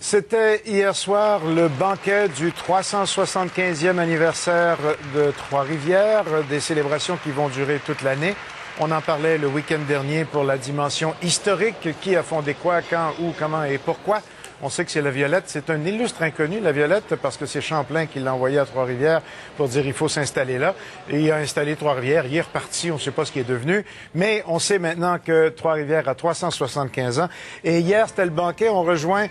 C'était hier soir le banquet du 375e anniversaire de Trois-Rivières, des célébrations qui vont durer toute l'année. On en parlait le week-end dernier pour la dimension historique, qui a fondé quoi, quand, où, comment et pourquoi. On sait que c'est la Violette. C'est un illustre inconnu, la Violette, parce que c'est Champlain qui l'a envoyé à Trois-Rivières pour dire il faut s'installer là. Et il a installé Trois-Rivières. Il est reparti, on ne sait pas ce qui est devenu. Mais on sait maintenant que Trois-Rivières a 375 ans. Et hier, c'était le banquet. On rejoint,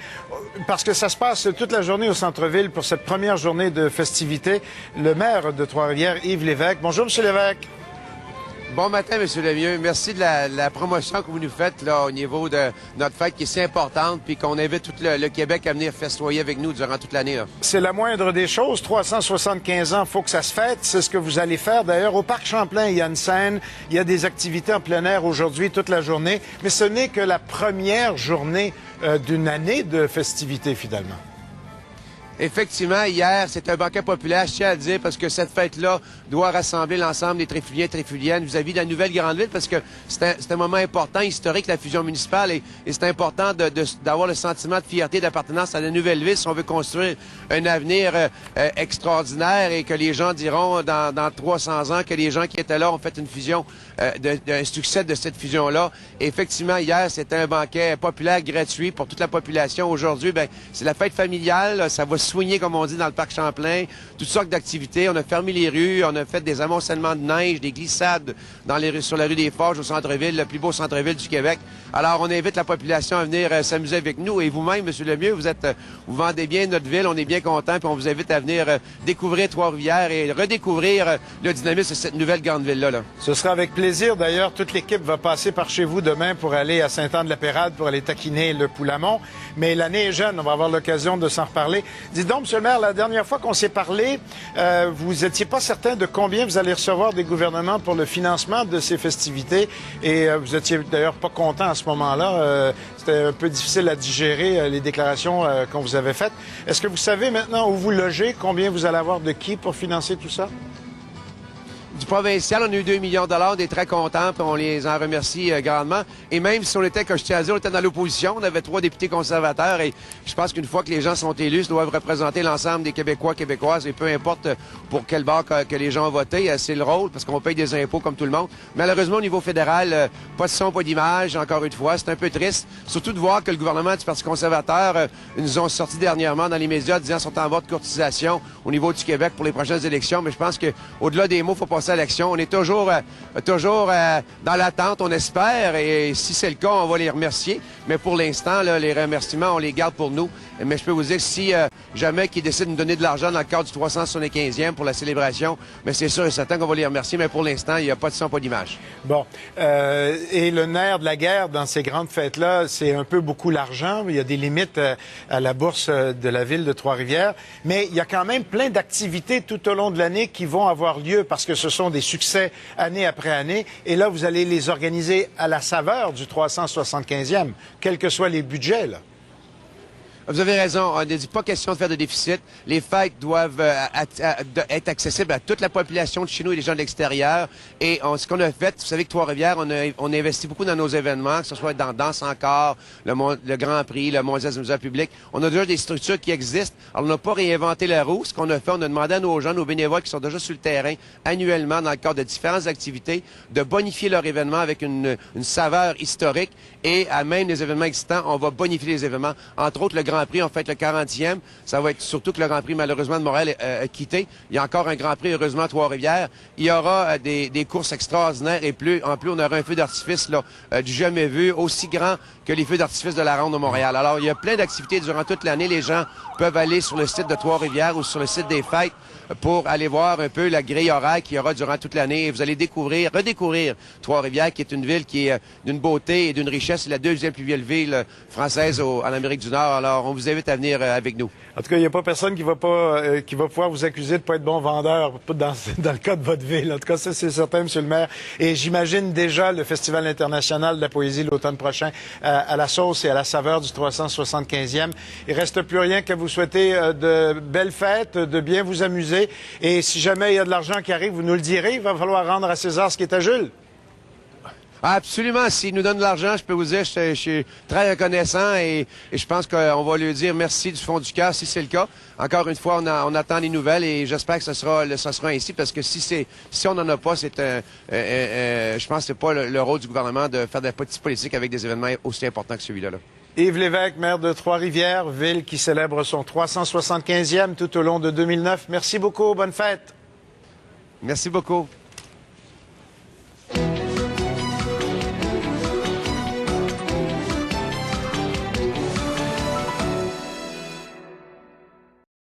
parce que ça se passe toute la journée au centre-ville pour cette première journée de festivités, le maire de Trois-Rivières, Yves Lévesque. Bonjour, Monsieur Lévesque. Bon matin, M. Lemieux. Merci de la promotion que vous nous faites là au niveau de notre fête qui est si importante, puis qu'on invite tout le Québec à venir festoyer avec nous durant toute l'année. C'est la moindre des choses. 375 ans, il faut que ça se fête. C'est ce que vous allez faire. D'ailleurs, au Parc Champlain, il y a une scène, il y a des activités en plein air aujourd'hui, toute la journée. Mais ce n'est que la première journée d'une année de festivités, finalement. Effectivement, hier, c'était un banquet populaire, je tiens à le dire, parce que cette fête-là doit rassembler l'ensemble des Tréfuliens et Tréfuliennes vis-à-vis de la nouvelle grande ville, parce que c'est un moment important, historique, la fusion municipale, et c'est important d'avoir le sentiment de fierté, d'appartenance à la nouvelle ville si on veut construire un avenir extraordinaire et que les gens diront dans 300 ans que les gens qui étaient là ont fait une fusion, un succès de cette fusion-là. Et effectivement, hier, c'était un banquet populaire gratuit pour toute la population. Aujourd'hui, ben, c'est la fête familiale, ça va soigner, comme on dit, dans le parc Champlain, toutes sortes d'activités. On a fermé les rues, on a fait des amoncellements de neige, des glissades dans les rues, sur la rue des Forges, au centre-ville, le plus beau centre-ville du Québec. Alors, on invite la population à venir s'amuser avec nous. Et vous-même, M. Lemieux, vous vendez bien notre ville, on est bien contents, puis on vous invite à venir découvrir Trois-Rivières et redécouvrir le dynamisme de cette nouvelle grande ville-là. Ce sera avec plaisir. D'ailleurs, toute l'équipe va passer par chez vous demain pour aller à Saint-Anne-de-la-Pérade pour aller taquiner le Poulamont. Mais l'année est jeune, on va avoir l'occasion de s'en reparler. Dites donc, M. le maire, la dernière fois qu'on s'est parlé, vous n'étiez pas certain de combien vous allez recevoir des gouvernements pour le financement de ces festivités. Et vous étiez d'ailleurs pas content à ce moment-là. C'était un peu difficile à digérer, les déclarations qu'on vous avait faites. Est-ce que vous savez maintenant où vous logez, combien vous allez avoir de qui pour financer tout ça? Du provincial, on a eu 2 millions de dollars, on est très contents, puis on les en remercie grandement. Et même si on était, comme je tiens à dire, on était dans l'opposition, on avait 3 députés conservateurs, et je pense qu'une fois que les gens sont élus, ils doivent représenter l'ensemble des Québécois, Québécoises, et peu importe pour quel bar que les gens ont voté, c'est le rôle, parce qu'on paye des impôts comme tout le monde. Malheureusement, au niveau fédéral, pas de son, pas d'image, encore une fois, c'est un peu triste, surtout de voir que le gouvernement du Parti conservateur nous ont sorti dernièrement dans les médias disant qu'ils sont en voie de courtisation au niveau du Québec pour les prochaines élections, mais je pense qu'au-delà des mots, il faut passer à l'action. On est toujours dans l'attente, on espère, et si c'est le cas, on va les remercier. Mais pour l'instant, les remerciements, on les garde pour nous. Mais je peux vous dire, si jamais qu'ils décident de nous donner de l'argent dans le cadre du 375e pour la célébration, mais c'est sûr et certain qu'on va les remercier, mais pour l'instant, il n'y a pas de son, pas d'image. Bon. Et le nerf de la guerre dans ces grandes fêtes-là, c'est un peu beaucoup l'argent. Il y a des limites à la bourse de la ville de Trois-Rivières. Mais il y a quand même plein d'activités tout au long de l'année qui vont avoir lieu parce que ce sont des succès année après année. Et là, vous allez les organiser à la saveur du 375e, quels que soient les budgets, là. Vous avez raison, on ne dit pas question de faire de déficit. Les fêtes doivent être accessibles à toute la population de chez nous et des gens de l'extérieur. Et ce qu'on a fait, vous savez que Trois-Rivières, on a investi beaucoup dans nos événements, que ce soit dans Danse encore, le Grand Prix, le Mondial du Musée public. On a déjà des structures qui existent. Alors, on n'a pas réinventé la roue. Ce qu'on a fait, on a demandé à nos gens, nos bénévoles qui sont déjà sur le terrain, annuellement, dans le cadre de différentes activités, de bonifier leur événement avec une saveur historique. Et à même les événements existants, on va bonifier les événements. Entre autres, le Grand Prix, on fait le 40e. Ça va être surtout que le Grand Prix, malheureusement, de Montréal est quitté. Il y a encore un Grand Prix, heureusement, à Trois-Rivières. Il y aura des courses extraordinaires et en plus, on aura un feu d'artifice du jamais vu, aussi grand que les feux d'artifice de la Ronde de Montréal. Alors, il y a plein d'activités durant toute l'année. Les gens peuvent aller sur le site de Trois-Rivières ou sur le site des fêtes pour aller voir un peu la grille horaire qu'il y aura durant toute l'année. Et vous allez redécouvrir Trois-Rivières, qui est une ville qui est d'une beauté et d'une richesse. C'est la deuxième plus vieille ville française en Amérique du Nord. Alors, on vous invite à venir avec nous. En tout cas, il n'y a pas personne qui va pouvoir vous accuser de ne pas être bon vendeur dans le cas de votre ville. En tout cas, ça, c'est certain, M. le maire. Et j'imagine déjà le Festival international de la poésie l'automne prochain à la sauce et à la saveur du 375e. Il ne reste plus rien qu'à vous souhaiter de belles fêtes, de bien vous amuser. Et si jamais il y a de l'argent qui arrive, vous nous le direz. Il va falloir rendre à César ce qui est à Jules. Absolument. S'ils nous donnent de l'argent, je peux vous dire, je suis très reconnaissant et je pense qu'on va lui dire merci du fond du cœur si c'est le cas. Encore une fois, on attend les nouvelles et j'espère que ça sera ainsi parce que si on n'en a pas, je pense que c'est pas le rôle du gouvernement de faire de la politique avec des événements aussi importants que celui-là. Là. Yves Lévesque, maire de Trois-Rivières, ville qui célèbre son 375e tout au long de 2009. Merci beaucoup. Bonne fête. Merci beaucoup.